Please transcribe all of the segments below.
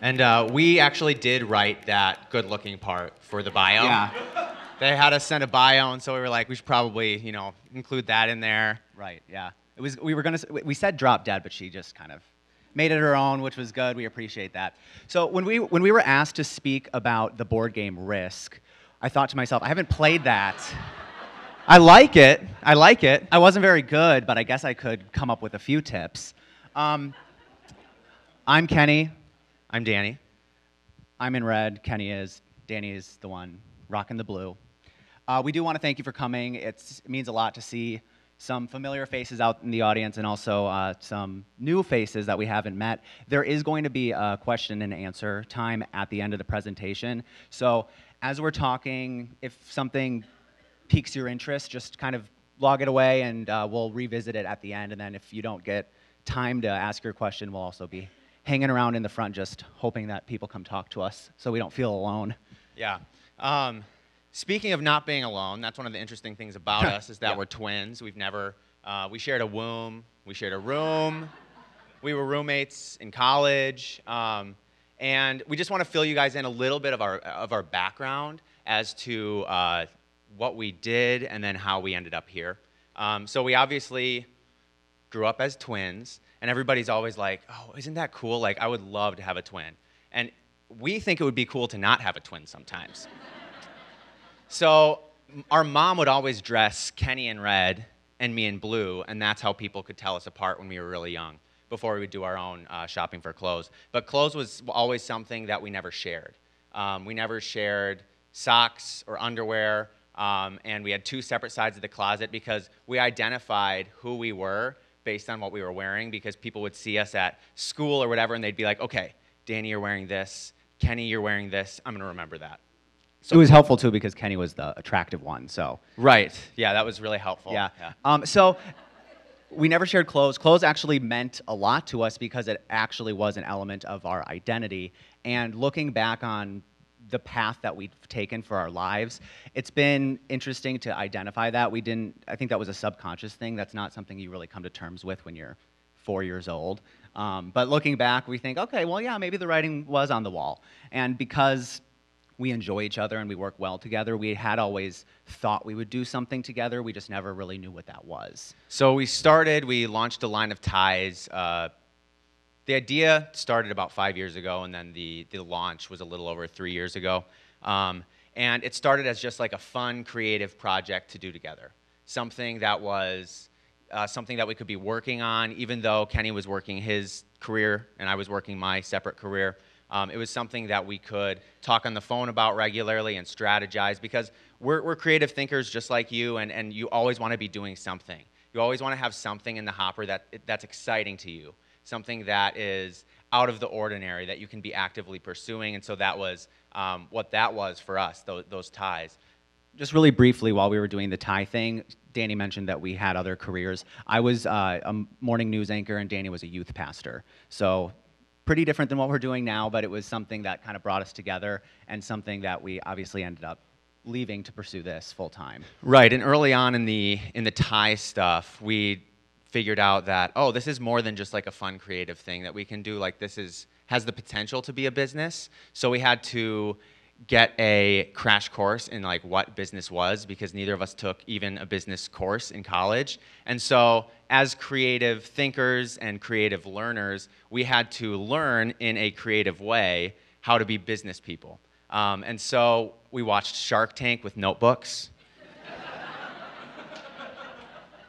And we actually did write that good-looking part for the bio. Yeah. They had us send a bio, and so we were like, we should probably, include that in there. Right. Yeah. It was. We said drop dead, but she just kind of made it her own, which was good. We appreciate that. So when we were asked to speak about the board game Risk, I thought to myself, I haven't played that. I like it. I wasn't very good, but I guess I could come up with a few tips. I'm Kenny. I'm Danny. I'm in red. Kenny is. Danny is the one rocking the blue. We do want to thank you for coming. It means a lot to see some familiar faces out in the audience and also some new faces that we haven't met. There is going to be a question and answer time at the end of the presentation. So as we're talking, if something piques your interest, just kind of log it away and we'll revisit it at the end. And then if you don't get time to ask your question, we'll also be hanging around in the front just hoping that people come talk to us so we don't feel alone. Yeah. Speaking of not being alone, that's one of the interesting things about us is that Yeah. we're twins. We shared a womb, we shared a room, we were roommates in college, and we just want to fill you guys in a little bit of our background as to what we did and then how we ended up here. So we obviously grew up as twins, and everybody's always like, oh, isn't that cool? Like, I would love to have a twin. And we think it would be cool to not have a twin sometimes. So our mom would always dress Kenny in red and me in blue, and that's how people could tell us apart when we were really young, before we would do our own shopping for clothes. But clothes was always something that we never shared. We never shared socks or underwear, and we had two separate sides of the closet because we identified who we were based on what we were wearing, because people would see us at school or whatever, and they'd be like, okay, Danny, you're wearing this. Kenny, you're wearing this. I'm going to remember that. So it was helpful, too, because Kenny was the attractive one, so. Right. Yeah, that was really helpful. Yeah. So we never shared clothes. Clothes actually meant a lot to us because it actually was an element of our identity. And looking back on the path that we've taken for our lives, it's been interesting to identify that. I think that was a subconscious thing. That's not something you really come to terms with when you're 4 years old. But looking back, we think, okay, well, yeah, maybe the writing was on the wall. And because we enjoy each other and we work well together, we had always thought we would do something together. We just never really knew what that was. So we launched a line of ties. The idea started about 5 years ago, and then the launch was a little over 3 years ago. And it started as just like a fun, creative project to do together. Something that was something that we could be working on, even though Kenny was working his career and I was working my separate career. It was something that we could talk on the phone about regularly and strategize, because we're creative thinkers just like you, and you always want to be doing something. You always want to have something in the hopper that's exciting to you, something that is out of the ordinary that you can be actively pursuing, and so that was what that was for us, those ties. Just really briefly, while we were doing the tie thing, Danny mentioned that we had other careers. I was a morning news anchor, and Danny was a youth pastor. So pretty different than what we're doing now, but it was something that kind of brought us together and something that we obviously ended up leaving to pursue this full time. Right, and early on in the tie stuff, we figured out that, oh, this is more than just like a fun creative thing that we can do. Like, has the potential to be a business. So we had to get a crash course in like what business was, because neither of us took even a business course in college. And so as creative thinkers and creative learners, we had to learn in a creative way how to be business people. And so we watched Shark Tank with notebooks.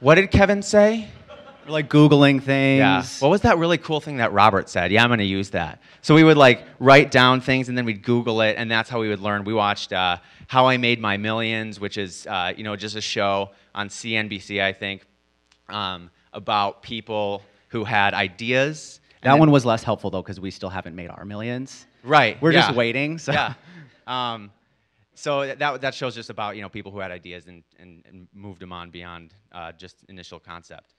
What did Kevin say? We're like Googling things. Yeah. What was that really cool thing that Robert said? Yeah, I'm going to use that. So we would like write down things and then we'd Google it, and that's how we would learn. We watched How I Made My Millions, which is just a show on CNBC, I think, about people who had ideas. That one was less helpful though, because we still haven't made our millions. Right. We're just waiting. So. Yeah. So that show's just about people who had ideas and moved them on beyond just initial concept.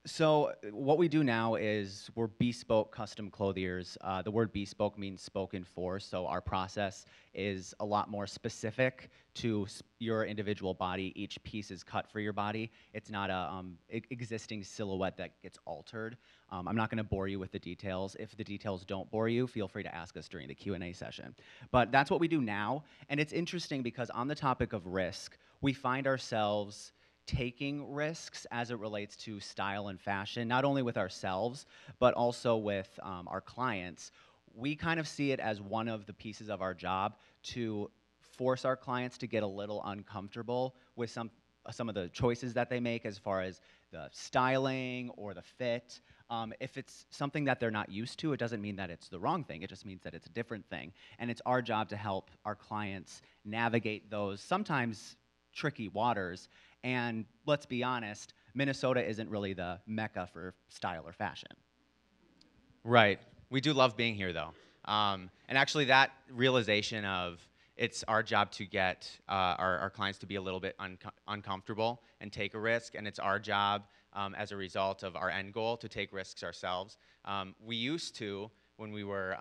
So what we do now is we're bespoke custom clothiers. The word bespoke means spoken for, so our process is a lot more specific to your individual body. Each piece is cut for your body. It's not a existing silhouette that gets altered. I'm not going to bore you with the details. If the details don't bore you, feel free to ask us during the Q&A session. But that's what we do now, and it's interesting because on the topic of risk, we find ourselves taking risks as it relates to style and fashion, not only with ourselves, but also with our clients. We kind of see it as one of the pieces of our job to force our clients to get a little uncomfortable with some of the choices that they make as far as the styling or the fit. If it's something that they're not used to, it doesn't mean that it's the wrong thing. It just means that it's a different thing. And it's our job to help our clients navigate those sometimes tricky waters. And let's be honest, Minnesota isn't really the mecca for style or fashion. Right. We do love being here, though. And actually, that realization of it's our job to get our clients to be a little bit uncomfortable and take a risk, and it's our job as a result of our end goal to take risks ourselves. We used to, when we were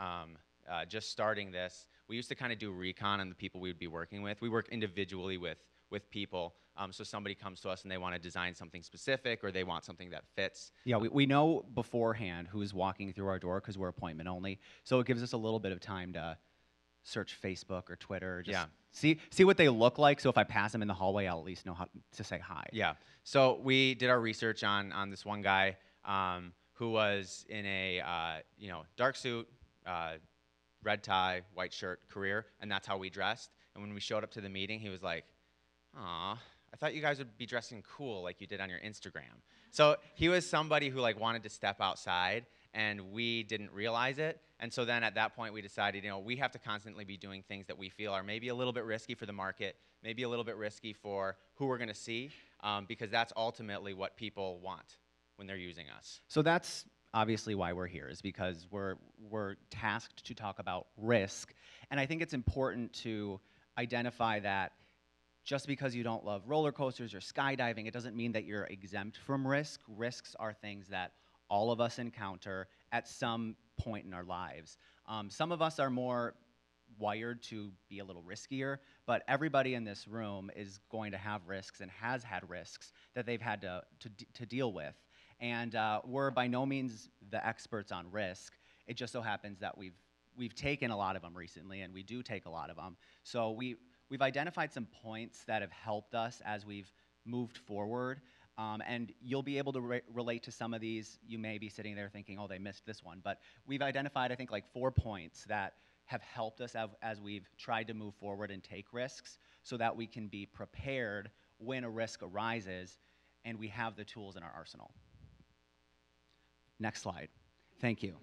just starting this, we used to kind of do recon on the people we would be working with. We work individually with people. So somebody comes to us and they want to design something specific or they want something that fits. Yeah, we know beforehand who's walking through our door because we're appointment only. So it gives us a little bit of time to search Facebook or Twitter. Just see what they look like. So if I pass them in the hallway, I'll at least know how to say hi. Yeah. So we did our research on this one guy who was in a dark suit, red tie, white shirt career, and that's how we dressed. And when we showed up to the meeting, he was like, "Aw, I thought you guys would be dressing cool like you did on your Instagram." So he was somebody who wanted to step outside, and we didn't realize it. And so then at that point, we decided, we have to constantly be doing things that we feel are maybe a little bit risky for the market, maybe a little bit risky for who we're going to see, because that's ultimately what people want when they're using us. So that's obviously why we're here, is because we're tasked to talk about risk. And I think it's important to identify that just because you don't love roller coasters or skydiving, it doesn't mean that you're exempt from risk. Risks are things that all of us encounter at some point in our lives. Some of us are more wired to be a little riskier, but everybody in this room is going to have risks and has had risks that they've had to deal with. And we're by no means the experts on risk. It just so happens that we've taken a lot of them recently, and we do take a lot of them. So we've identified some points that have helped us as we've moved forward. And you'll be able to relate to some of these. You may be sitting there thinking, oh, they missed this one. But we've identified, I think, like 4 points that have helped us as we've tried to move forward and take risks so that we can be prepared when a risk arises and we have the tools in our arsenal. Next slide. Thank you.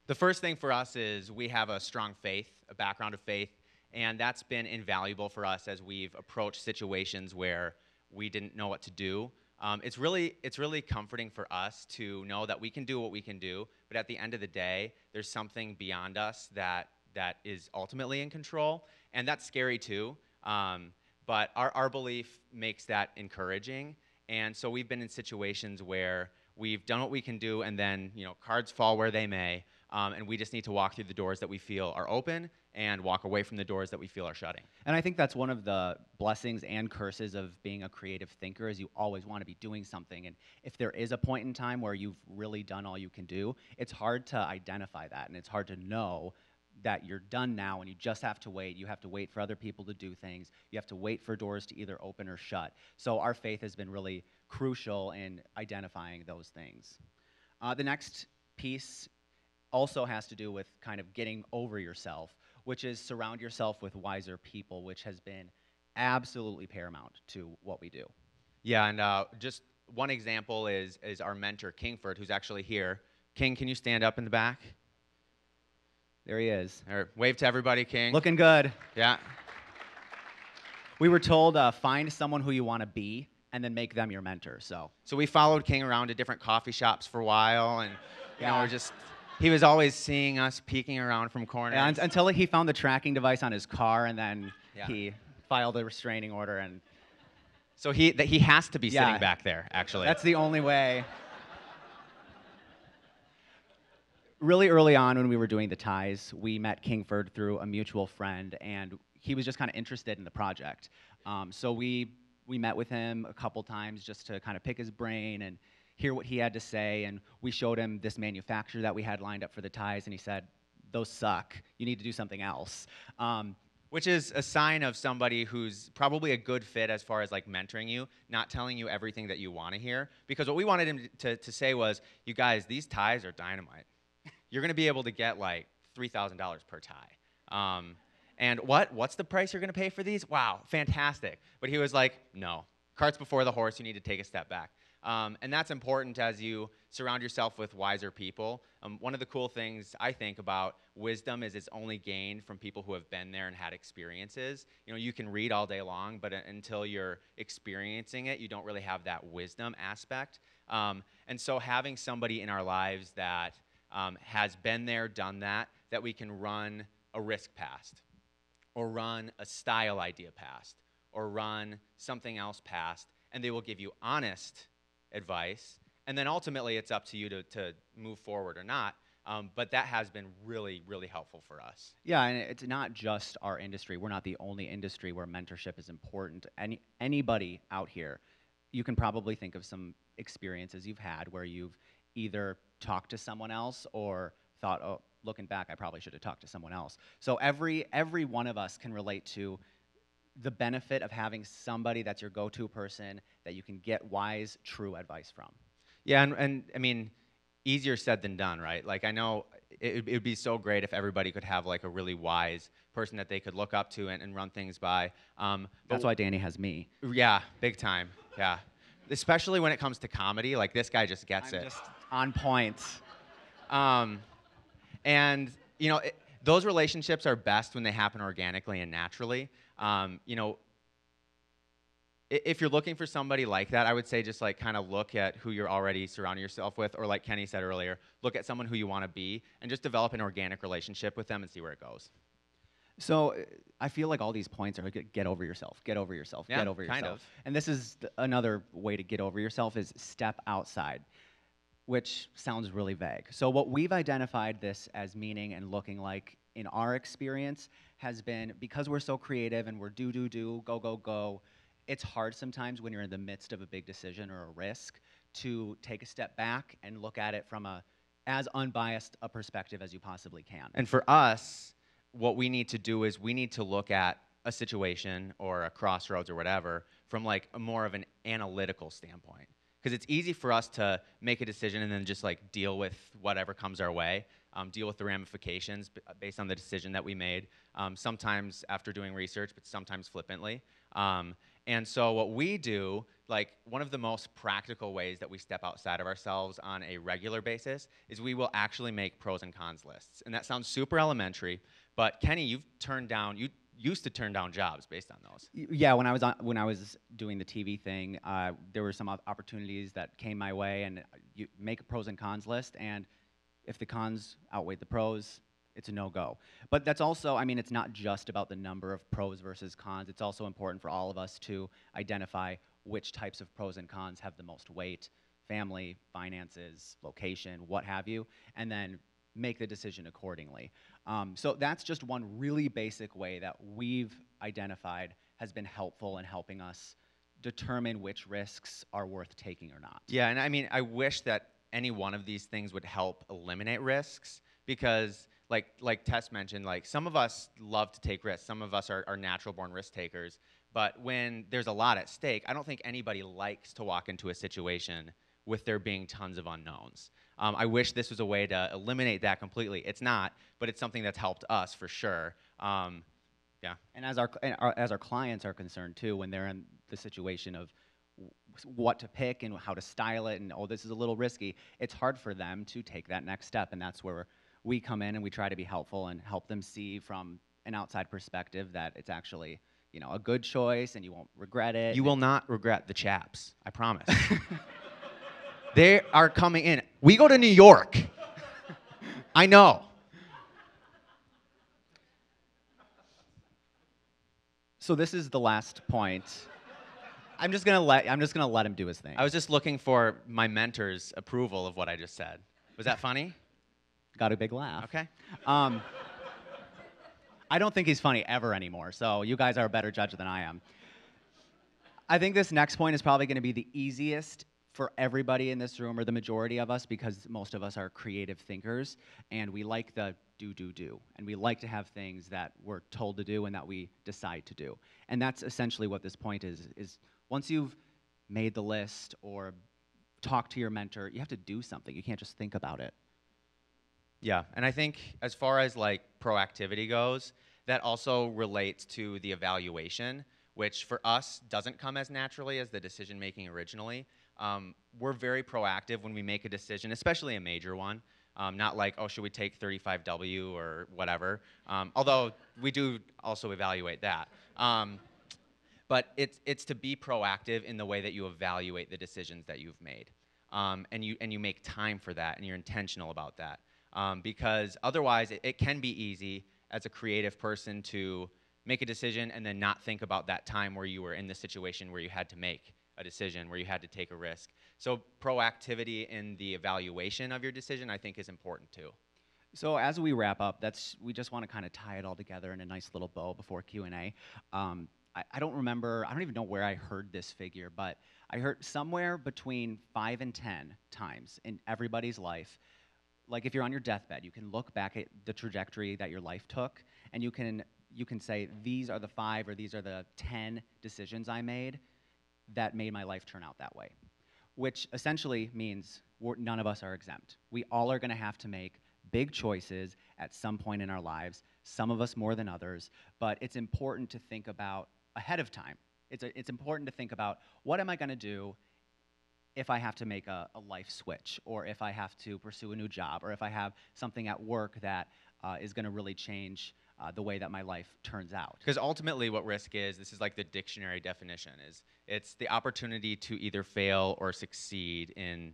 The first thing for us is we have a strong faith, a background of faith, and that's been invaluable for us as we've approached situations where we didn't know what to do. It's really comforting for us to know that we can do what we can do, but at the end of the day, there's something beyond us that is ultimately in control, and that's scary too. But our belief makes that encouraging, and so we've been in situations where we've done what we can do, and then cards fall where they may, and we just need to walk through the doors that we feel are open and walk away from the doors that we feel are shutting. And I think that's one of the blessings and curses of being a creative thinker is you always want to be doing something. And if there is a point in time where you've really done all you can do, it's hard to identify that, and it's hard to know that you're done now and you just have to wait. You have to wait for other people to do things. You have to wait for doors to either open or shut. So our faith has been really crucial in identifying those things. The next piece also has to do with kind of getting over yourself, which is surround yourself with wiser people, which has been absolutely paramount to what we do. Yeah, and just one example is our mentor, Kingford, who's actually here. King, can you stand up in the back? There he is. Wave to everybody, King. Looking good. Yeah. We were told find someone who you want to be and then make them your mentor. So we followed King around to different coffee shops for a while, and he was always seeing us peeking around from corners. Yeah, until he found the tracking device on his car, and then he filed a restraining order. And So he has to be Yeah. sitting back there, actually. That's the only way. Really early on when we were doing the ties, we met Kingford through a mutual friend, and he was just kind of interested in the project. So we met with him a couple times just to kind of pick his brain and hear what he had to say, and we showed him this manufacturer that we had lined up for the ties, and he said, "Those suck. You need to do something else." Which is a sign of somebody who's probably a good fit as far as like mentoring you, not telling you everything that you want to hear. Because what we wanted him to say was, you guys, these ties are dynamite. You're going to be able to get like $3,000 per tie. And what's the price you're going to pay for these? Wow, fantastic. But he was like, no, carts before the horse, you need to take a step back. And that's important as you surround yourself with wiser people. One of the cool things I think about wisdom is it's only gained from people who have been there and had experiences. You know, you can read all day long, but until you're experiencing it, you don't really have that wisdom aspect. And so having somebody in our lives that has been there, done that, that we can run a risk past, or run a style idea past, or run something else past, and they will give you honest advice, and then ultimately it's up to you to move forward or not. But that has been really, really helpful for us. Yeah, and it's not just our industry. We're not the only industry where mentorship is important. Anybody out here, you can probably think of some experiences you've had where you've either talked to someone else or thought, oh, looking back, I probably should have talked to someone else. So every one of us can relate to the benefit of having somebody that's your go-to person that you can get wise, true advice from. Yeah, and I mean, easier said than done, right? Like, I know it would be so great if everybody could have like a really wise person that they could look up to and run things by. That's why Danny has me. Yeah, big time. Yeah, especially when it comes to comedy. Like, this guy just gets I'm it. just on point. And you know, those relationships are best when they happen organically and naturally. You know, if you're looking for somebody like that, I would say just like kind of look at who you're already surrounding yourself with, or like Kenny said earlier, look at someone who you want to be and just develop an organic relationship with them and see where it goes. So I feel like all these points are like, get over yourself, get over yourself, Yeah, get over yourself. kind of. And this is another way to get over yourself is step outside, which sounds really vague. So what we've identified this as meaning and looking like in our experience has been, because we're so creative and we're do, go, it's hard sometimes when you're in the midst of a big decision or a risk to take a step back and look at it from as unbiased a perspective as you possibly can. And for us, what we need to do is we need to look at a situation or a crossroads or whatever from like a more of an analytical standpoint. Because it's easy for us to make a decision and then just like deal with whatever comes our way, deal with the ramifications based on the decision that we made, sometimes after doing research, but sometimes flippantly. And so what we do, like one of the most practical ways that we step outside of ourselves on a regular basis is we will actually make pros and cons lists. And that sounds super elementary, but Kenny, you used to turn down jobs based on those. Yeah, when I was doing the TV thing, there were some opportunities that came my way, and you make a pros and cons list, and if the cons outweigh the pros, it's a no-go. But that's also, I mean, it's not just about the number of pros versus cons. It's also important for all of us to identify which types of pros and cons have the most weight: family, finances, location, what have you, and then make the decision accordingly. So that's just one really basic way that we've identified has been helpful in helping us determine which risks are worth taking or not. Yeah, and I mean, I wish that any one of these things would help eliminate risks, because like Tess mentioned, like some of us love to take risks. Some of us are natural born risk takers. But when there's a lot at stake, I don't think anybody likes to walk into a situation with there being tons of unknowns. I wish this was a way to eliminate that completely. It's not, but it's something that's helped us for sure. Yeah. And as our clients are concerned too, when they're in the situation of what to pick and how to style it, and oh, this is a little risky, it's hard for them to take that next step, and that's where we come in and we try to be helpful and help them see from an outside perspective that it's actually, you know, a good choice and you won't regret it. You will not regret the chaps, I promise. They are coming in. We go to New York. I know. So this is the last point. I'm just gonna let him do his thing. I was just looking for my mentor's approval of what I just said. Was that funny? Got a big laugh. Okay. I don't think he's funny ever anymore, so you guys are a better judge than I am. I think this next point is probably going to be the easiest for everybody in this room, or the majority of us, because most of us are creative thinkers, and we like the do, and we like to have things that we're told to do and that we decide to do. And that's essentially what this point is once you've made the list or talked to your mentor, you have to do something. You can't just think about it. Yeah, and I think as far as like proactivity goes, that also relates to the evaluation, which for us doesn't come as naturally as the decision making originally. We're very proactive when we make a decision, especially a major one. Not like, oh, should we take 35W or whatever, although we do also evaluate that. But it's to be proactive in the way that you evaluate the decisions that you've made. And you make time for that, and you're intentional about that. Because otherwise, it can be easy as a creative person to make a decision and then not think about that time where you were in the situation where you had to make a decision, where you had to take a risk. So proactivity in the evaluation of your decision, I think, is important too. So as we wrap up, we just want to kind of tie it all together in a nice little bow before Q&A. I don't remember, I don't even know where I heard this figure, but I heard somewhere between 5 and 10 times in everybody's life, like if you're on your deathbed, you can look back at the trajectory that your life took, and you can say, these are the 5 or these are the 10 decisions I made that made my life turn out that way, which essentially means none of us are exempt. We all are going to have to make big choices at some point in our lives, some of us more than others, but it's important to think about ahead of time. It's important to think about, what am I going to do if I have to make a life switch, or if I have to pursue a new job, or if I have something at work that is going to really change the way that my life turns out. Because ultimately what risk is, this is like the dictionary definition, is it's the opportunity to either fail or succeed in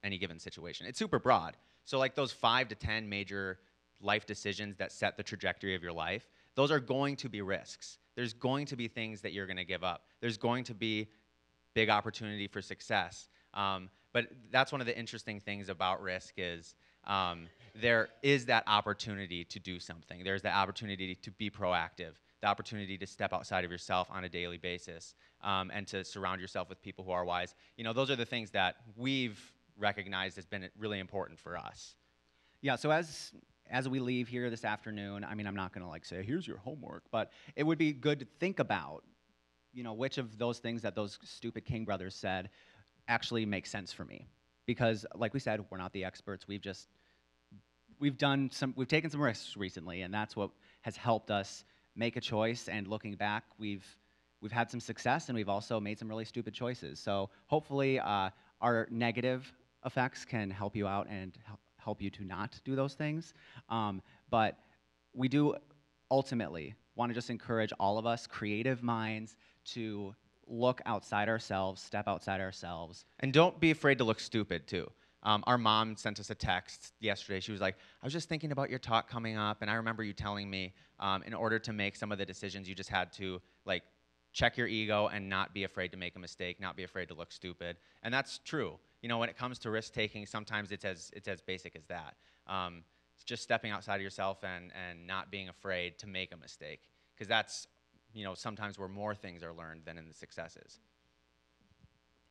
any given situation. It's super broad. So like those 5 to 10 major life decisions that set the trajectory of your life, those are going to be risks. There's going to be things that you're going to give up. There's going to be big opportunity for success. But that's one of the interesting things about risk is there is that opportunity to do something. There's the opportunity to be proactive, the opportunity to step outside of yourself on a daily basis, and to surround yourself with people who are wise. You know, those are the things that we've recognized has been really important for us. Yeah, so as we leave here this afternoon, I mean, I'm not going to like say, here's your homework, but it would be good to think about, you know, which of those things that those stupid King brothers said actually make sense for me. Because like we said, we're not the experts. We've taken some risks recently, and that's what has helped us make a choice. And looking back, we've had some success, and we've also made some really stupid choices. So hopefully our negative effects can help you out and help you to not do those things. But we do ultimately want to just encourage all of us creative minds to look outside ourselves, step outside ourselves. And don't be afraid to look stupid, too. Our mom sent us a text yesterday. She was like, I was just thinking about your talk coming up, and I remember you telling me in order to make some of the decisions, you just had to like check your ego and not be afraid to make a mistake, not be afraid to look stupid. And that's true. You know, when it comes to risk taking, sometimes it's as basic as that. It's just stepping outside of yourself and not being afraid to make a mistake, because that's, you know, sometimes where more things are learned than in the successes.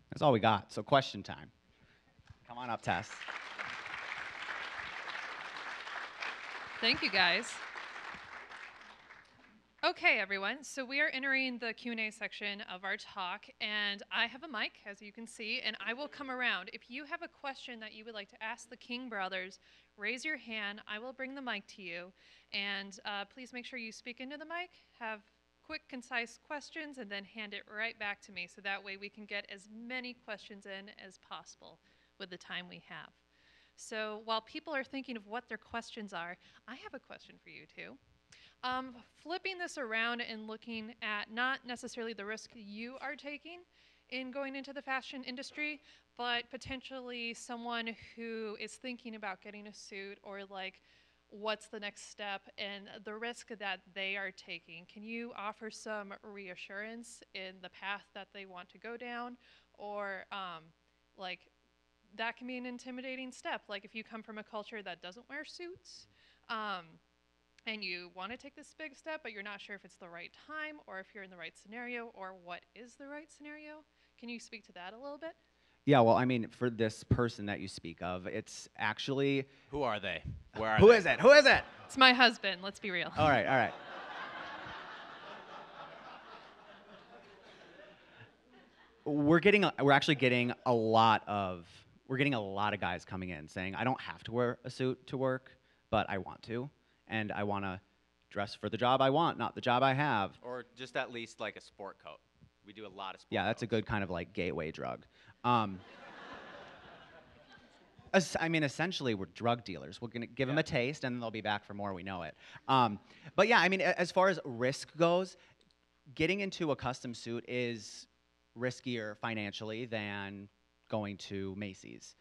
That's all we got. So question time. Come on up, Tess. Thank you, guys. Okay, everyone. So we are entering the Q&A section of our talk, and I have a mic, as you can see, and I will come around. If you have a question that you would like to ask the King brothers, raise your hand. I will bring the mic to you, and please make sure you speak into the mic, have quick, concise questions, and then hand it right back to me, so that way we can get as many questions in as possible with the time we have. So while people are thinking of what their questions are, I have a question for you too. Flipping this around and looking at not necessarily the risk you are taking in going into the fashion industry, but potentially someone who is thinking about getting a suit, or like what's the next step and the risk that they are taking. Can you offer some reassurance in the path that they want to go down, or like that can be an intimidating step. Like if you come from a culture that doesn't wear suits, um, and you want to take this big step, but you're not sure if it's the right time or if you're in the right scenario or what is the right scenario. Can you speak to that a little bit? Yeah, well, I mean, for this person that you speak of, it's actually Who are they? Where are who they? is it? Who is it? It's my husband, let's be real. All right, all right. We're actually getting a lot of guys coming in saying, I don't have to wear a suit to work, but I want to, and I want to dress for the job I want, not the job I have. Or just at least like a sport coat. We do a lot of sport Yeah, that's a coats. good kind of like gateway drug. I mean, essentially, we're drug dealers. We're going to give them a taste, and then they'll be back for more. We know it. But yeah, I mean, as far as risk goes, getting into a custom suit is riskier financially than going to Macy's.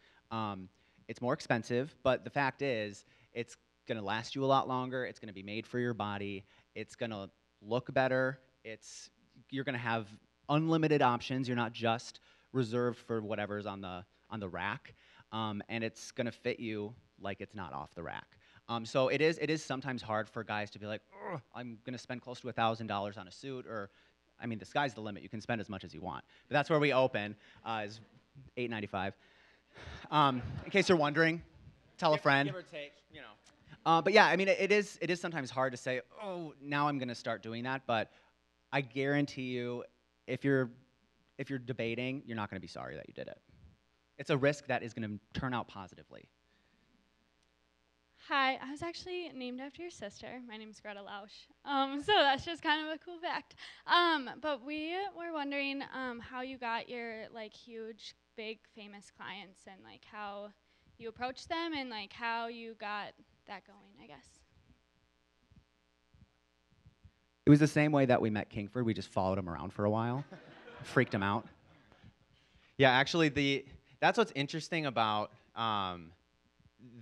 It's more expensive, but the fact is, it's going to last you a lot longer. It's going to be made for your body. It's going to look better. You're going to have unlimited options. You're not just reserved for whatever's on the rack. And it's going to fit you like it's not off the rack. So it is sometimes hard for guys to be like, I'm going to spend close to $1,000 on a suit, or, I mean, the sky's the limit. You can spend as much as you want. But that's where we open, is $8.95. In case you're wondering, tell a friend. Give or take, you know. But yeah, I mean, it is sometimes hard to say, oh, now I'm going to start doing that. But I guarantee you, if you're debating, you're not going to be sorry that you did it. It's a risk that is going to turn out positively. Hi, I was actually named after your sister. My name's Greta Lausch. So that's just kind of a cool fact. But we were wondering how you got your like huge, big, famous clients, and like how you approached them, and like how you got that going, I guess. It was the same way that we met Kingford. We just followed him around for a while, freaked him out. Yeah, actually, that's what's interesting about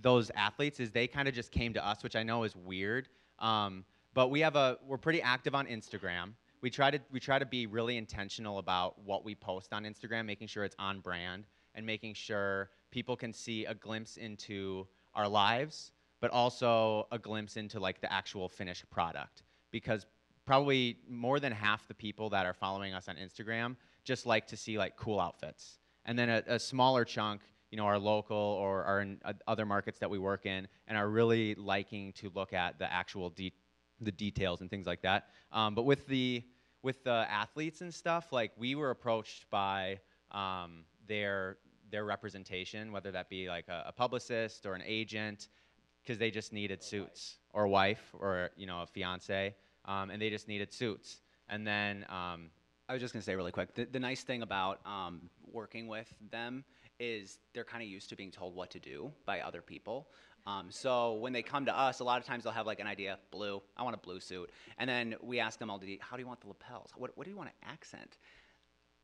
those athletes is they kind of just came to us, which I know is weird. But we're pretty active on Instagram. We try to be really intentional about what we post on Instagram, making sure it's on brand and making sure people can see a glimpse into our lives, but also a glimpse into like the actual finished product. Because probably more than half the people that are following us on Instagram just like to see like cool outfits. And then a smaller chunk, you know, are local or are in other markets that we work in and are really liking to look at the actual the details and things like that. But with the athletes and stuff, like we were approached by their representation, whether that be like a publicist or an agent, because they just needed suits, or wife, or you know, a fiance, and they just needed suits. And then I was just going to say really quick, the nice thing about working with them is they're kind of used to being told what to do by other people. So when they come to us, a lot of times they'll have like an idea, blue, I want a blue suit. And then we ask them, how do you want the lapels? What do you want to accent?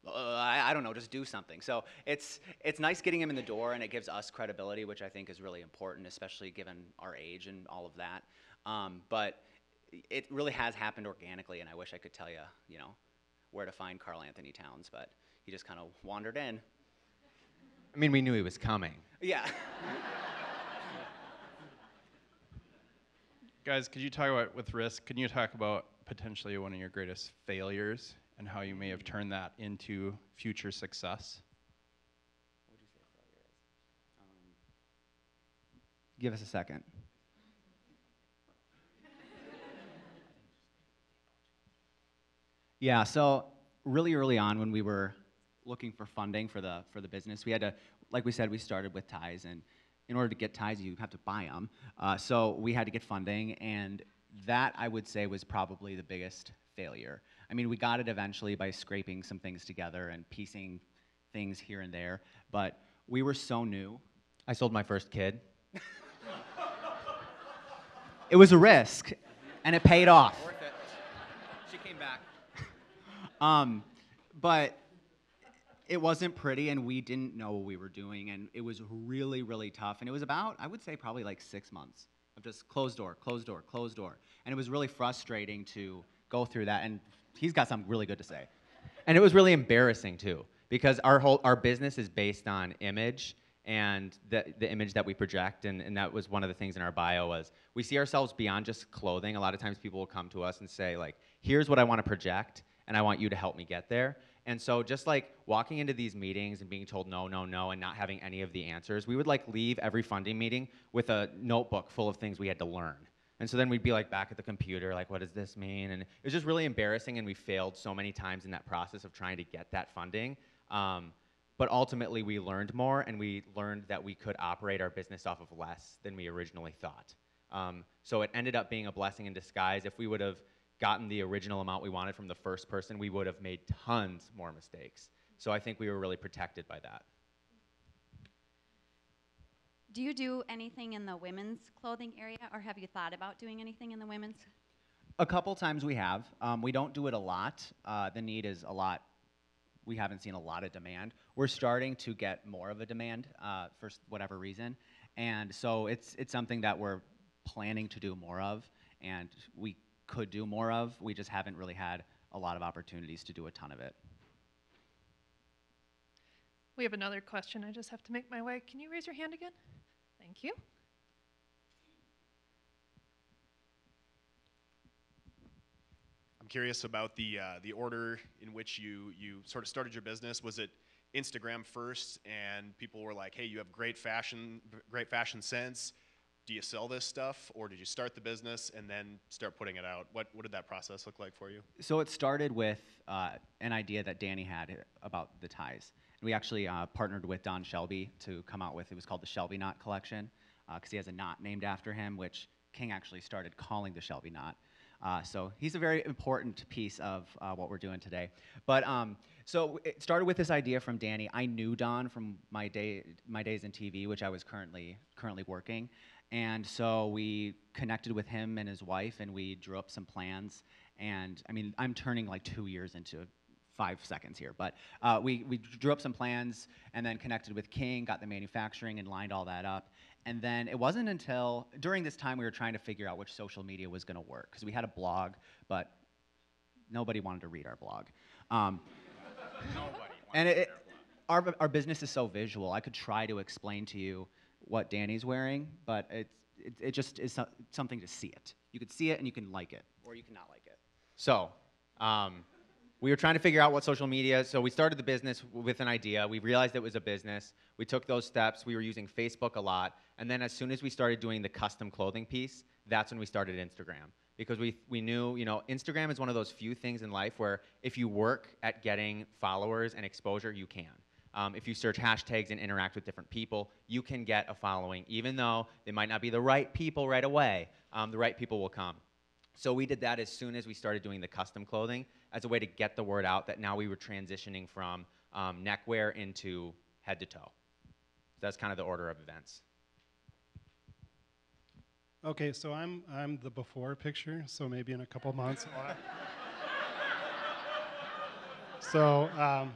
I don't know, just do something. So it's nice getting them in the door, and it gives us credibility, which I think is really important, especially given our age and all of that. But it really has happened organically, and I wish I could tell you, you know, where to find Carl Anthony Towns, but he just kind of wandered in. I mean, we knew he was coming. Yeah. Guys, could you talk about, with risk, can you talk about potentially one of your greatest failures and how you may have turned that into future success? What would you say failure is? Give us a second. Yeah, so really early on when we were looking for funding for the business, we had to, like we said, we started with ties, and in order to get ties, you have to buy them. So we had to get funding, and that, I would say, was probably the biggest failure. I mean, we got it eventually by scraping some things together and piecing things here and there, but we were so new. I sold my first kid. It was a risk, and it paid off. Worth it. She came back. But it wasn't pretty, and we didn't know what we were doing, and it was really, really tough. And it was about, I would say, probably like 6 months of just closed door, closed door, closed door. And it was really frustrating to go through that. And he's got something really good to say. And it was really embarrassing too, because our business is based on image and the image that we project, and that was one of the things in our bio was we see ourselves beyond just clothing. A lot of times people will come to us and say like, here's what I want to project, and I want you to help me get there. And so just like walking into these meetings and being told no, no, no, and not having any of the answers, we would like leave every funding meeting with a notebook full of things we had to learn. And so then we'd be like back at the computer, like, what does this mean? And it was just really embarrassing, and we failed so many times in that process of trying to get that funding. But ultimately, we learned more, and we learned that we could operate our business off of less than we originally thought. So it ended up being a blessing in disguise. If we would have gotten the original amount we wanted from the first person, we would have made tons more mistakes. So I think we were really protected by that. Do you do anything in the women's clothing area, or have you thought about doing anything in the women's? A couple times we have. We don't do it a lot. The need is a lot. We haven't seen a lot of demand. We're starting to get more of a demand for whatever reason. And so it's something that we're planning to do more of, and we could do more of. We just haven't really had a lot of opportunities to do a ton of it. We have another question. I just have to make my way. Can you raise your hand again? Thank you. I'm curious about the order in which you sort of started your business. Was it Instagram first, and people were like, "Hey, you have great fashion sense. Do you sell this stuff?" Or did you start the business and then start putting it out? What did that process look like for you? So it started with an idea that Danny had about the ties. And we actually partnered with Don Shelby to come out with, it was called the Shelby Knot Collection, because he has a knot named after him, which King actually started calling the Shelby Knot. So he's a very important piece of what we're doing today. But so it started with this idea from Danny. I knew Don from my days in TV, which I was currently working. And so we connected with him and his wife, and we drew up some plans. And I mean, I'm turning like 2 years into 5 seconds here, but we drew up some plans and then connected with King, got the manufacturing, and lined all that up. And then it wasn't until during this time we were trying to figure out which social media was going to work, because we had a blog, but nobody wanted to read our blog. And our business is so visual. I could try to explain to you what Danny's wearing, but it just is something to see it. You could see it and you can like it, or you cannot like it. So we were trying to figure out what social media, so we started the business with an idea. We realized it was a business. We took those steps. We were using Facebook a lot. And then as soon as we started doing the custom clothing piece, that's when we started Instagram. Because we knew, Instagram is one of those few things in life where if you work at getting followers and exposure, you can. If you search hashtags and interact with different people, you can get a following. Even though they might not be the right people right away, the right people will come. So we did that as soon as we started doing the custom clothing as a way to get the word out that now we were transitioning from neckwear into head to toe. So that's kind of the order of events. Okay, so I'm the before picture, so maybe in a couple months. So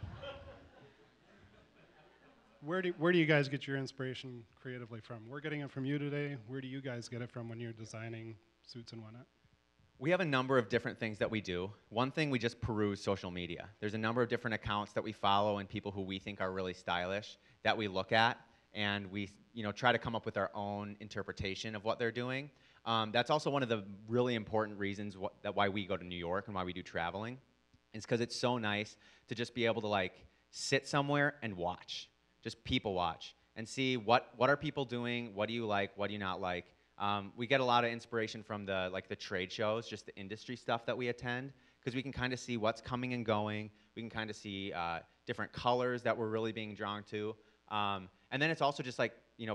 where do you guys get your inspiration creatively from? We're getting it from you today. Where do you guys get it from when you're designing suits and whatnot? We have a number of different things that we do. One thing, we just peruse social media. There's a number of different accounts that we follow and people who we think are really stylish that we look at, and we try to come up with our own interpretation of what they're doing. That's also one of the really important reasons why we go to New York and why we do traveling. It's because it's so nice to just be able to sit somewhere and watch, just people watch, and see what are people doing, what do you like, what do you not like. We get a lot of inspiration from the trade shows, just the industry stuff that we attend, because we can kind of see what's coming and going. We can kind of see different colors that we're really being drawn to. And then it's also just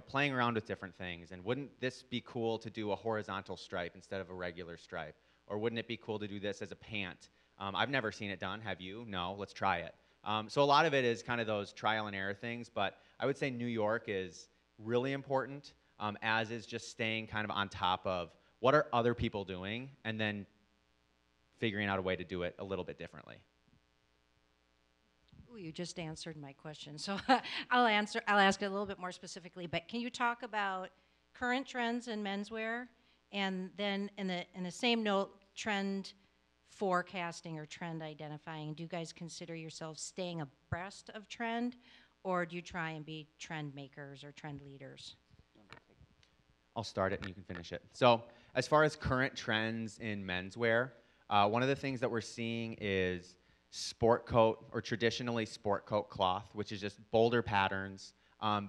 playing around with different things. And wouldn't this be cool to do a horizontal stripe instead of a regular stripe? Or wouldn't it be cool to do this as a pant? I've never seen it done. Have you? No. Let's try it. So a lot of it is kind of those trial and error things. But I would say New York is really important. As is just staying kind of on top of what are other people doing, and then figuring out a way to do it a little bit differently. Ooh, you just answered my question, so I'll ask it a little bit more specifically. But can you talk about current trends in menswear, and then in the same note, trend forecasting or trend identifying. Do you guys consider yourselves staying abreast of trend, or do you try and be trend makers or trend leaders? I'll start it and you can finish it. So as far as current trends in menswear, one of the things that we're seeing is sport coat, or traditionally sport coat cloth, which is just bolder patterns,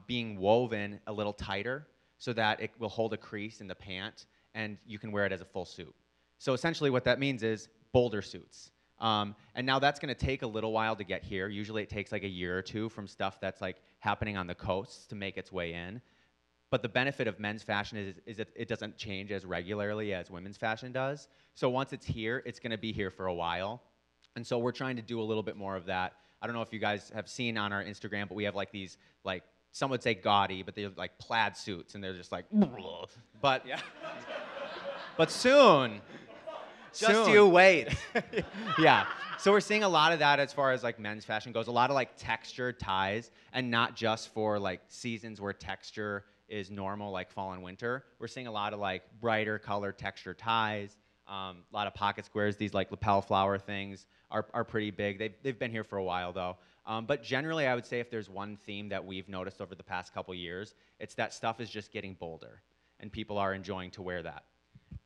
being woven a little tighter so that it will hold a crease in the pant and you can wear it as a full suit. So essentially what that means is bolder suits. And now that's going to take a little while to get here. Usually it takes like a year or two from stuff that's like happening on the coasts to make its way in. But the benefit of men's fashion is that it doesn't change as regularly as women's fashion does. So once it's here, it's going to be here for a while. And so we're trying to do a little bit more of that. I don't know if you guys have seen on our Instagram, but we have like these, like, some would say gaudy, but they're like plaid suits, and they're just like, but yeah. But soon, just you wait. Yeah. So we're seeing a lot of that as far as like men's fashion goes. A lot of like textured ties, and not just for like seasons where texture is normal, like fall and winter. We're seeing a lot of like brighter color texture ties, a lot of pocket squares. These like lapel flower things are pretty big. They've been here for a while though. But generally, I would say if there's one theme that we've noticed over the past couple years, it's that stuff is just getting bolder, and people are enjoying to wear that.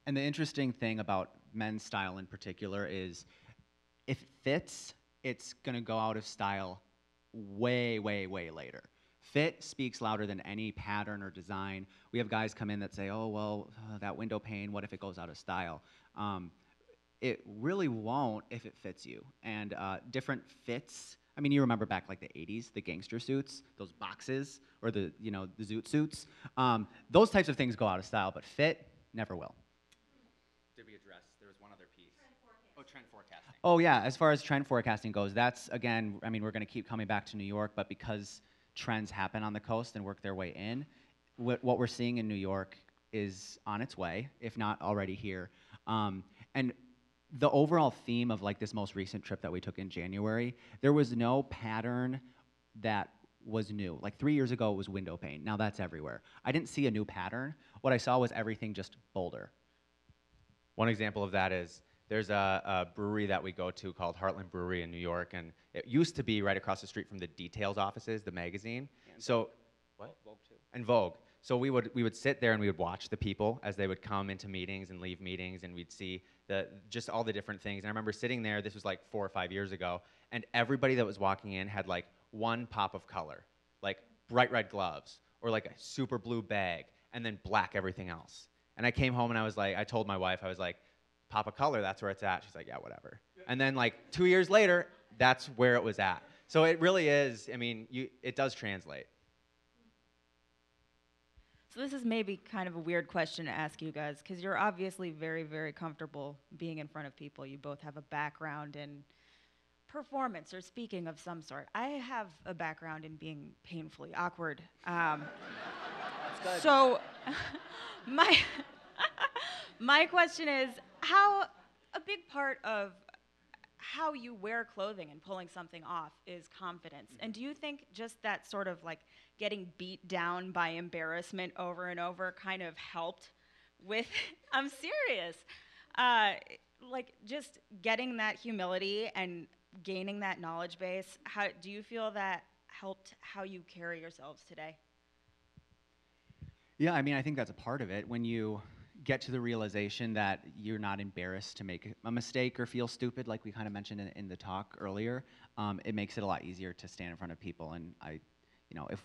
And the interesting thing about men's style in particular is if it fits, it's going to go out of style way, way, way later. Fit speaks louder than any pattern or design. We have guys come in that say, oh, well, that window pane, what if it goes out of style? It really won't if it fits you. And different fits, I mean, you remember back like the 80s, the gangster suits, those boxes, or the zoot suits. Those types of things go out of style, but fit never will. Did we address, there was one other piece. Trend forecasting. Oh yeah, as far as trend forecasting goes, that's, again, I mean, we're gonna keep coming back to New York, but because trends happen on the coast and work their way in, what we're seeing in New York is on its way, if not already here. And the overall theme of like this most recent trip that we took in January, there was no pattern that was new. Like 3 years ago, it was window pane. Now that's everywhere. I didn't see a new pattern. What I saw was everything just bolder. One example of that is there's a brewery that we go to called Heartland Brewery in New York, and it used to be right across the street from the Details offices, the magazine. And so, what? Vogue too. And Vogue. So we would sit there and we would watch the people as they would come into meetings and leave meetings, and we'd see just all the different things. And I remember sitting there, this was like 4 or 5 years ago, and everybody that was walking in had like one pop of color, like bright red gloves, or like a super blue bag, and then black everything else. And I came home and I was like, I told my wife, I was like, pop of color, that's where it's at. She's like, yeah, whatever. And then like 2 years later, that's where it was at. So it really is, I mean, it does translate. So this is maybe kind of a weird question to ask you guys, because you're obviously very, very comfortable being in front of people. You both have a background in performance or speaking of some sort. I have a background in being painfully awkward. That's good. So my question is, how a big part of how you wear clothing and pulling something off is confidence. And do you think just that sort of like getting beat down by embarrassment over and over kind of helped with, I'm serious, like just getting that humility and gaining that knowledge base? How do you feel that helped how you carry yourselves today? Yeah, I mean, I think that's a part of it. When you get to the realization that you're not embarrassed to make a mistake or feel stupid, like we kind of mentioned in the talk earlier, it makes it a lot easier to stand in front of people. And if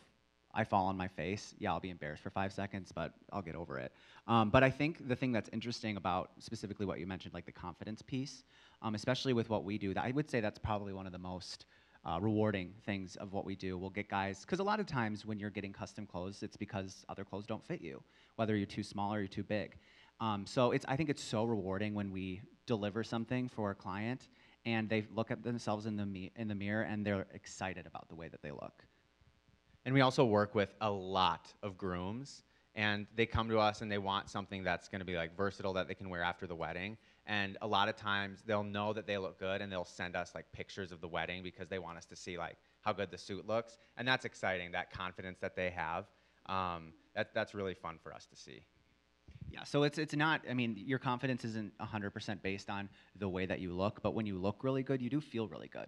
I fall on my face, yeah, I'll be embarrassed for 5 seconds, but I'll get over it. But I think the thing that's interesting about specifically what you mentioned, like the confidence piece, especially with what we do, I would say that's probably one of the most rewarding things of what we do. We'll get guys, because a lot of times when you're getting custom clothes, it's because other clothes don't fit you, whether you're too small or you're too big. So I think it's so rewarding when we deliver something for a client and they look at themselves in the mirror and they're excited about the way that they look. And we also work with a lot of grooms, and they come to us and they want something that's going to be like versatile that they can wear after the wedding. And a lot of times they'll know that they look good and they'll send us like pictures of the wedding because they want us to see like how good the suit looks. And that's exciting, that confidence that they have. That's really fun for us to see. Yeah, so it's not, I mean, your confidence isn't 100% based on the way that you look, but when you look really good, you do feel really good.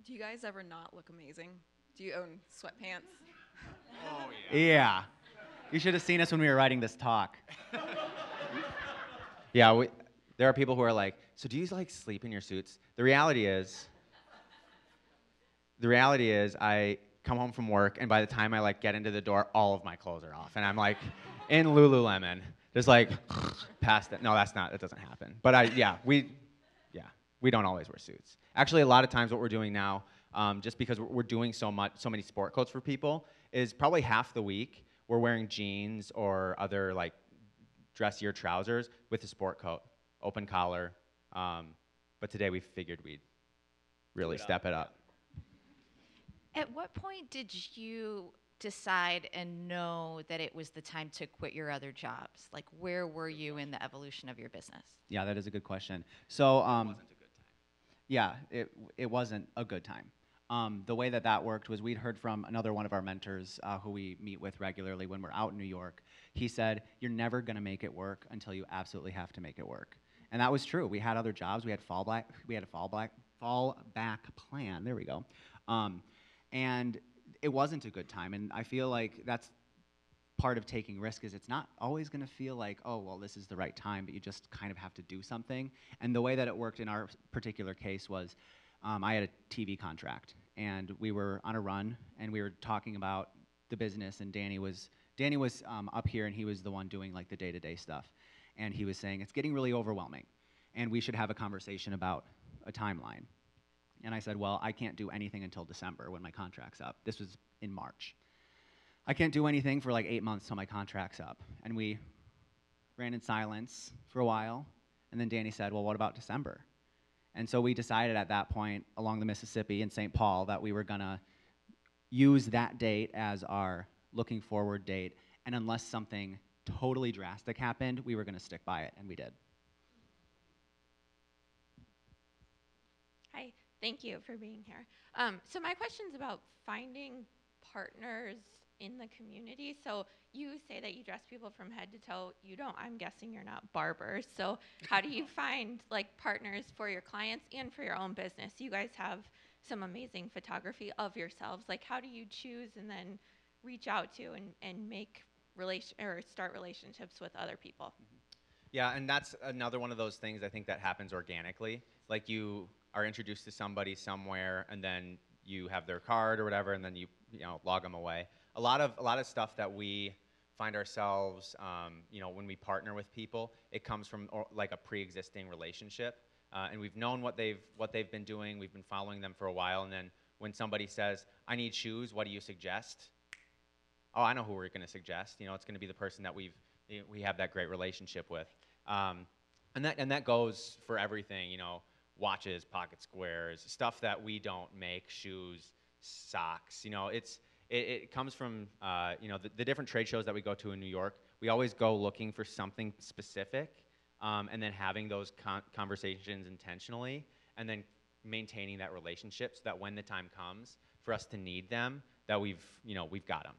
Do you guys ever not look amazing? Do you own sweatpants? Oh, yeah. Yeah. You should have seen us when we were writing this talk. Yeah, there are people who are like, so do you like sleep in your suits? The reality is I come home from work, and by the time I like get into the door, all of my clothes are off, and I'm like in Lululemon, just like past it. No, that doesn't happen. But we don't always wear suits. Actually, a lot of times what we're doing now, just because we're doing so many sport coats for people, is probably half the week we're wearing jeans or other like dressier trousers with a sport coat, open collar. But today we figured we'd really step it up. At what point did you decide and know that it was the time to quit your other jobs? Like, where were you in the evolution of your business? Yeah, that is a good question. So, It wasn't a good time. yeah, it wasn't a good time. The way that worked was we'd heard from another one of our mentors who we meet with regularly when we're out in New York. He said, "You're never going to make it work until you absolutely have to make it work." And that was true. We had other jobs. We had a fallback plan. There we go. And it wasn't a good time. And I feel like that's part of taking risk is it's not always going to feel like, oh, well, this is the right time, but you just kind of have to do something. And the way that it worked in our particular case was I had a TV contract, and we were on a run, and we were talking about the business, and Danny was up here, and he was the one doing like the day-to-day stuff. And he was saying, it's getting really overwhelming, and we should have a conversation about a timeline. And I said, well, I can't do anything until December when my contract's up. This was in March. I can't do anything for like 8 months till my contract's up. And we ran in silence for a while. And then Danny said, well, what about December? And so we decided at that point along the Mississippi in St. Paul that we were going to use that date as our looking forward date. And unless something totally drastic happened, we were going to stick by it. And we did. Hi. Thank you for being here. So my question's about finding partners in the community. So you say that you dress people from head to toe. You don't. I'm guessing you're not barbers. So how do you find like partners for your clients and for your own business? You guys have some amazing photography of yourselves. Like how do you choose and then reach out to and make start relationships with other people? Yeah, and that's another one of those things I think that happens organically. Like you are introduced to somebody somewhere, and then you have their card or whatever, and then you log them away. A lot of stuff that we find ourselves, when we partner with people, it comes from like a pre-existing relationship, and we've known what they've been doing. We've been following them for a while, and then when somebody says, "I need shoes. What do you suggest?" Oh, I know who we're going to suggest. It's going to be the person that we have that great relationship with, and that goes for everything. Watches, pocket squares, stuff that we don't make, shoes, socks. It comes from the different trade shows that we go to in New York. We always go looking for something specific, and then having those conversations intentionally, and then maintaining that relationship so that when the time comes for us to need them, that we've got them.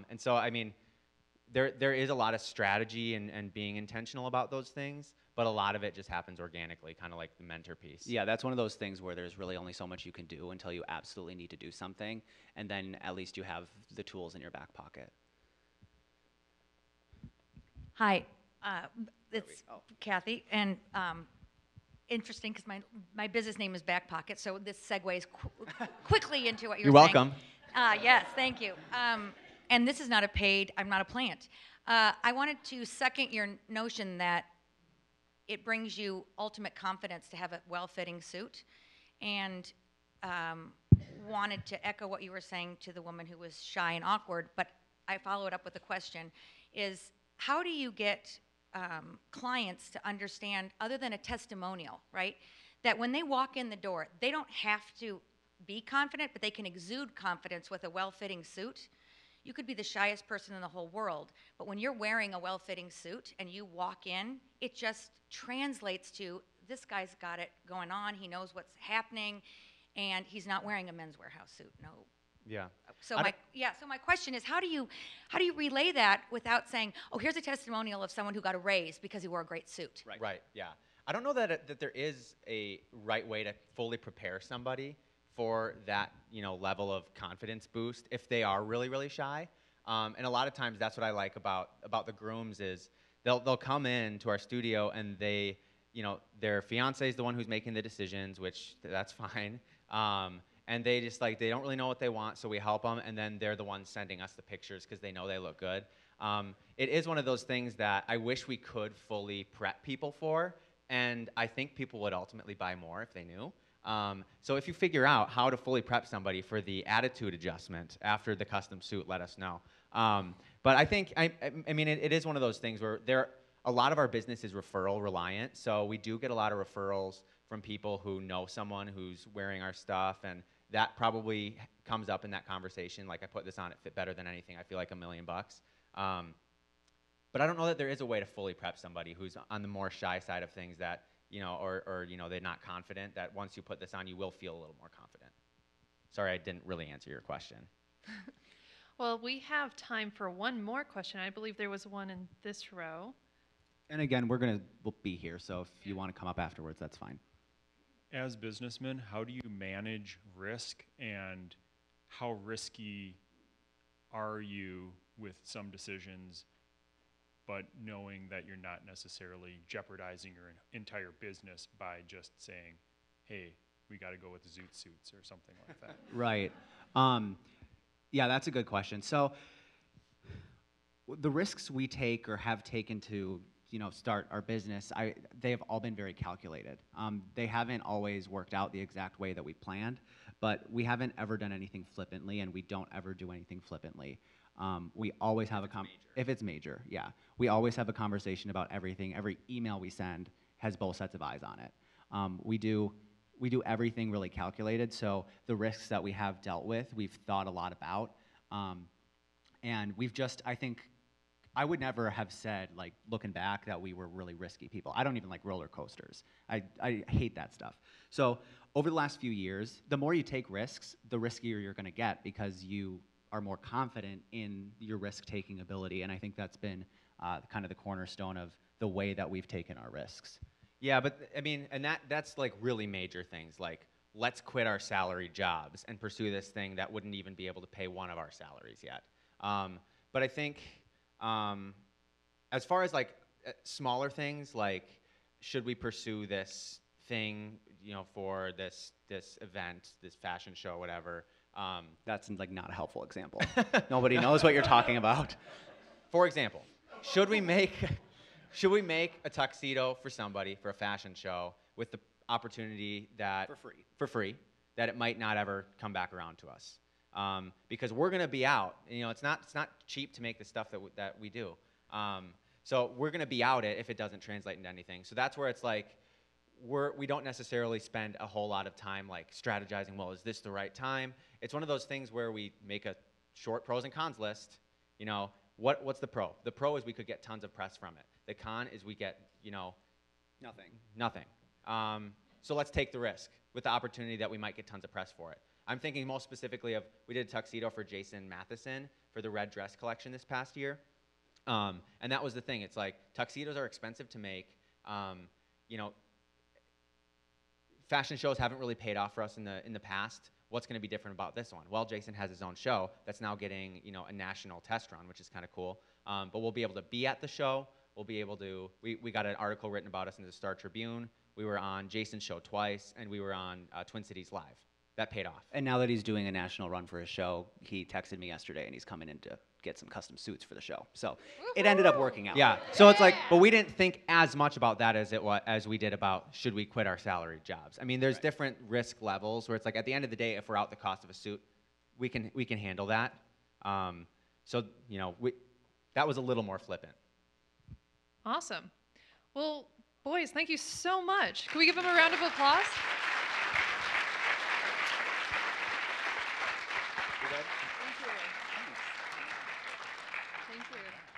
And so I mean, there is a lot of strategy and being intentional about those things, but a lot of it just happens organically, kind of like the mentor piece. Yeah, that's one of those things where there's really only so much you can do until you absolutely need to do something, and then at least you have the tools in your back pocket. Hi, it's Kathy, and interesting because my business name is Back Pocket, so this segues quickly into what you're saying. You're welcome. Yes, thank you. And this is not a paid, I'm not a plant. I wanted to second your notion that it brings you ultimate confidence to have a well-fitting suit, and wanted to echo what you were saying to the woman who was shy and awkward, but I follow it up with a question, is how do you get clients to understand, other than a testimonial, right, that when they walk in the door, they don't have to be confident, but they can exude confidence with a well-fitting suit? You could be the shyest person in the whole world, but when you're wearing a well-fitting suit and you walk in, it just translates to, this guy's got it going on, he knows what's happening, and he's not wearing a Men's Warehouse suit. No. Yeah. So my question is, how do you relay that without saying, oh, here's a testimonial of someone who got a raise because he wore a great suit? Right. Yeah. I don't know that there is a right way to fully prepare somebody for that, level of confidence boost if they are really, really shy. And a lot of times that's what I like about the grooms is they'll come in to our studio and their fiance is the one who's making the decisions, which that's fine. And they just they don't really know what they want, so we help them, and then they're the ones sending us the pictures because they know they look good. It is one of those things that I wish we could fully prep people for, and I think people would ultimately buy more if they knew. So if you figure out how to fully prep somebody for the attitude adjustment after the custom suit, let us know. But I think, it is one of those things where a lot of our business is referral reliant, so we do get a lot of referrals from people who know someone who's wearing our stuff, and that probably comes up in that conversation. Like, I put this on, it fit better than anything. I feel like $1 million. But I don't know that there is a way to fully prep somebody who's on the more shy side of things that, or they're not confident, that once you put this on, you will feel a little more confident. Sorry, I didn't really answer your question. Well, we have time for one more question. I believe there was one in this row. And again, we'll be here, so if you want to come up afterwards, that's fine. As businessmen, how do you manage risk, and how risky are you with some decisions, but knowing that you're not necessarily jeopardizing your entire business by just saying, hey, we got to go with the zoot suits or something like that? Right. Yeah, that's a good question. So the risks we take or have taken to start our business, they have all been very calculated. They haven't always worked out the exact way that we planned, but we haven't ever done anything flippantly, and we don't ever do anything flippantly. We always have if it's major, yeah. We always have a conversation about everything. Every email we send has both sets of eyes on it. We do everything really calculated, so the risks that we have dealt with, we've thought a lot about, and we've just, I would never have said, looking back, that we were really risky people. I don't even like roller coasters. I hate that stuff. So over the last few years, the more you take risks, the riskier you're going to get because you are more confident in your risk-taking ability, and I think that's been kind of the cornerstone of the way that we've taken our risks. Yeah, but and that's really major things, like let's quit our salary jobs and pursue this thing that wouldn't even be able to pay one of our salaries yet. But I think as far as smaller things, like should we pursue this thing, for this event, this fashion show, whatever. That's not a helpful example. Nobody knows what you're talking about. For example, should we make a tuxedo for somebody for a fashion show with the opportunity that for free that it might not ever come back around to us? Because we're going to be out. It's not cheap to make the stuff that we do. So we're going to be out if it doesn't translate into anything. So that's where it's we don't necessarily spend a whole lot of time strategizing, well, is this the right time? It's one of those things where we make a short pros and cons list. What's the pro? The pro is we could get tons of press from it. The con is we get, nothing. So let's take the risk with the opportunity that we might get tons of press for it. I'm thinking most specifically of, we did a tuxedo for Jason Matheson for the red dress collection this past year. And that was the thing. It's tuxedos are expensive to make. Fashion shows haven't really paid off for us in the past. What's going to be different about this one? Well, Jason has his own show that's now getting a national test run, which is kind of cool. But we'll be able to be at the show. We'll be able to. We got an article written about us in the Star Tribune. We were on Jason's show twice, and we were on Twin Cities Live. That paid off. And now that he's doing a national run for his show, he texted me yesterday, and he's coming in to get some custom suits for the show. So it ended up working out. Yeah. So it's but we didn't think as much about that as we did about should we quit our salary jobs. There's different risk levels where it's at the end of the day, if we're out the cost of a suit, we can handle that. So that was a little more flippant. Awesome. Well, boys, thank you so much. Can we give them a round of applause? Thank you.